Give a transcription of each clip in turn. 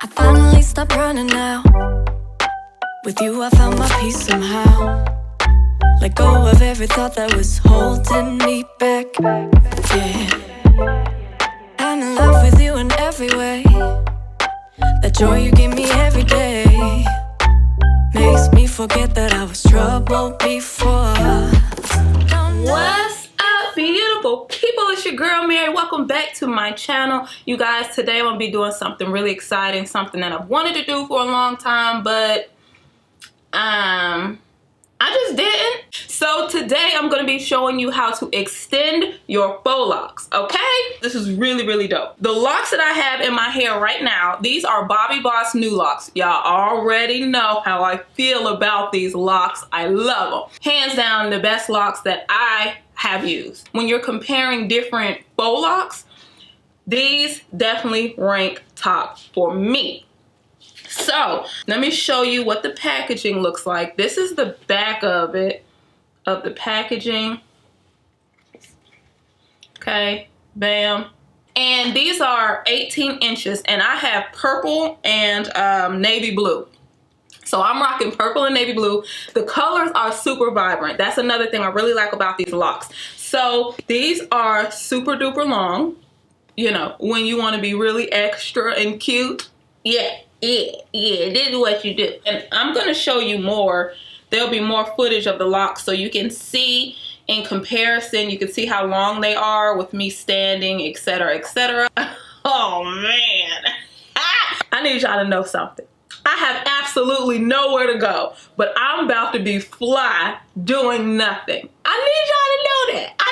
I finally stopped running now. With you I found my peace somehow. Let go of every thought that was holding me back. Yeah, I'm in love with you in every way. That joy you give me every day makes me forget that I was troubled before. What's up, beautiful people? It's your girl Mary. Welcome back to my channel. You guys, today I'm gonna be doing something really exciting, something that I've wanted to do for a long time, but I just didn't. So today I'm gonna be showing you how to extend your faux locks, okay? This is really dope. The locks that I have in my hair right now, these are Bobbi Boss new locks. Y'all already know how I feel about these locks. I love them. Hands down, the best locks that I have used. When you're comparing different faux locks, these definitely rank top for me. So let me show you what the packaging looks like. This is the back of it, of the packaging. Okay, bam. And these are 18 inches and I have purple and navy blue. So I'm rocking purple and navy blue. The colors are super vibrant. That's another thing I really like about these locks. So these are super duper long. You know, when you want to be really extra and cute. Yeah, this is what you do. And I'm going to show you more. There'll be more footage of the locks so you can see in comparison. You can see how long they are with me standing, etc., etc. Oh, man. I need y'all to know something. I have absolutely nowhere to go, but I'm about to be fly doing nothing. I need y'all to know that. I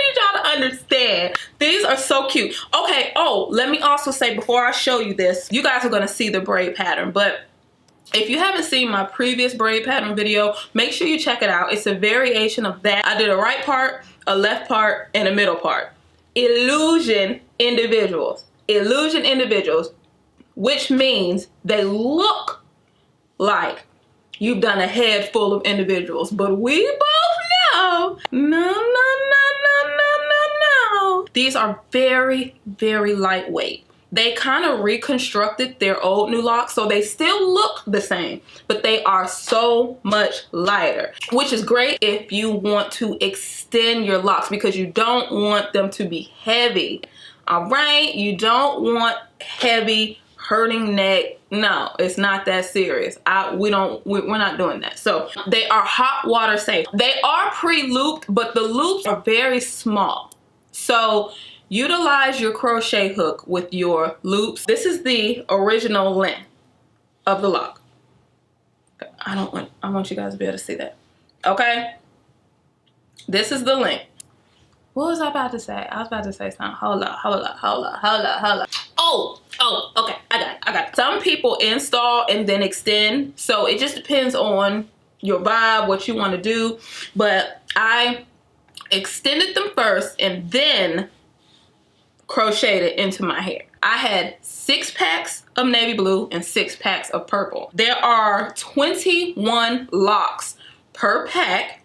need y'all to understand. These are so cute. Okay, oh, let me also say before I show you this, you guys are gonna see the braid pattern, but if you haven't seen my previous braid pattern video, make sure you check it out. It's a variation of that. I did a right part, a left part, and a middle part. Illusion individuals. Illusion individuals. Which means they look like you've done a head full of individuals, but we both know, no. These are very lightweight. They kind of reconstructed their old new locks, so they still look the same, but they are so much lighter, which is great if you want to extend your locks because you don't want them to be heavy. All right, you don't want heavy hurting neck. No, it's not that serious. We're not doing that. So they are hot water safe. They are pre-looped, but the loops are very small. So utilize your crochet hook with your loops. This is the original length of the lock. I want you guys to be able to see that. Okay? This is the length. What was I about to say? I was about to say something. Hold up. Oh, okay. I got it. Some people install and then extend. So it just depends on your vibe, what you want to do. But I extended them first and then crocheted it into my hair. I had 6 packs of navy blue and 6 packs of purple. There are 21 locks per pack.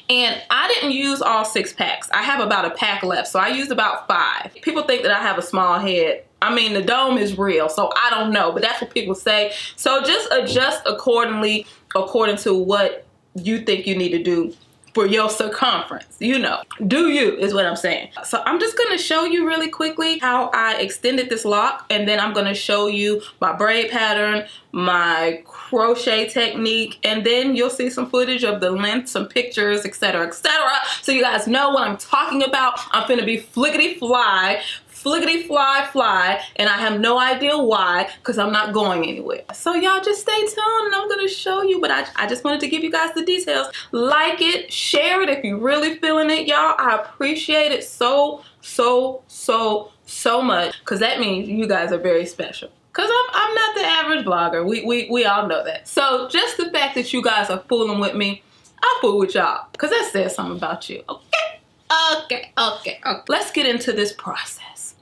And I didn't use all 6 packs. I have about a pack left, so I used about 5. People think that I have a small head. I mean, the dome is real, so I don't know, but that's what people say. So just adjust accordingly, according to what you think you need to do for your circumference. You know, do you is what I'm saying. So I'm just gonna show you really quickly how I extended this lock, and then I'm gonna show you my braid pattern, my crochet technique, and then you'll see some footage of the length, some pictures, etc., so you guys know what I'm talking about. I'm finna be fliggity fly, and I have no idea why, because I'm not going anywhere. So y'all just stay tuned and I'm gonna show you, but I just wanted to give you guys the details. Like it, share it if you're really feeling it, y'all. I appreciate it so much, because that means you guys are very special. Because I'm not the average blogger. We all know that. So just the fact that you guys are fooling with me, I'll fool with y'all. Because that says something about you. Okay. Let's get into this process.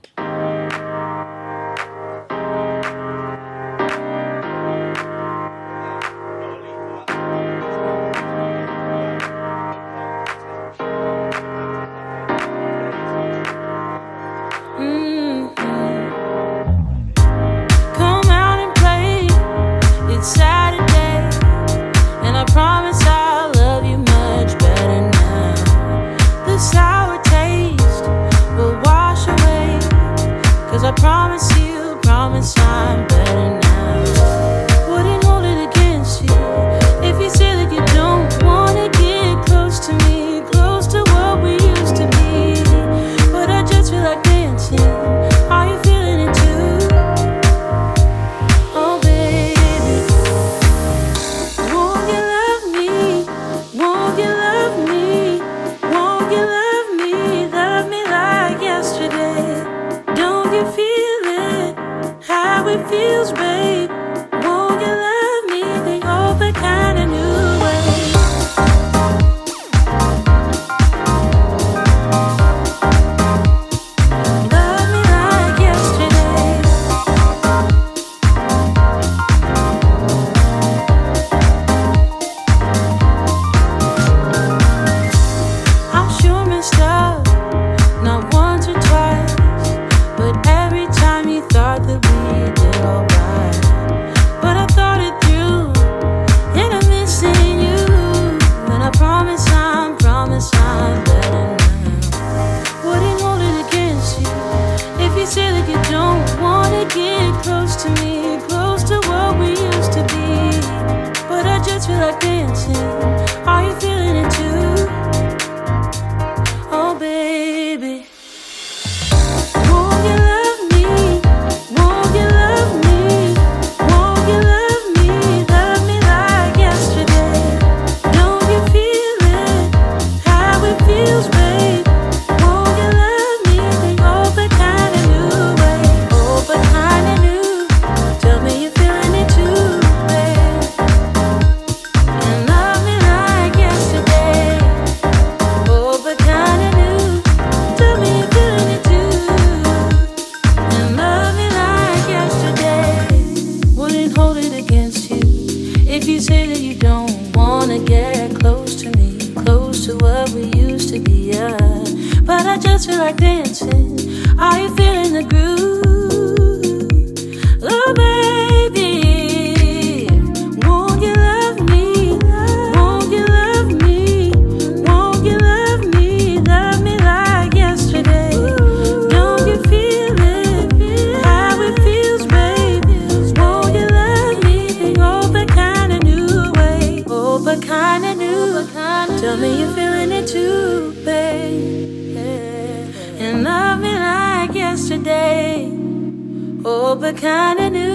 'Cause I promise I'm better now. Wouldn't hold it against you if you say that you don't wanna get close to me, close to what we used to be. But I just feel like dancing. Are you feeling it too? Oh baby, won't you love me? Won't you love me? Won't you love me? Love me like yesterday. Don't you feel it? How it feels, babe. Won't you love me the old kind of new way? Love me like yesterday. I'm sure messed up, not once or twice, but every time you thought that we did alright. But I thought it through, and I'm missing you. And I promise I'm better now. Wouldn't hold it against you if you say that you don't wanna get close to me, close to what we used to be. But I just feel like dancing. Are you feeling it too? Oh baby, won't you love me? Won't you love me? Won't you love me? Love me like yesterday. Don't you feel it? How it feels, babe. Won't you love me the old kind of new way? Old kind of new. Tell me you're feeling it too, babe. And love me like yesterday. Old kind of new. Tell me you're feeling it too. And love me like yesterday. Wouldn't hold it against you if you say that you don't wanna get close to me, close to what we used to be, yeah. But I just feel like dancing. Are you feeling the groove? Oh baby, won't you love me? Won't you love me? Won't you love me? Love me like yesterday. Don't you feel it? How it feels, babe. Won't you love me the old kind of new way? Old kind of new. Tell me you're feeling it too, babe. And love me like yesterday. Old kind of new.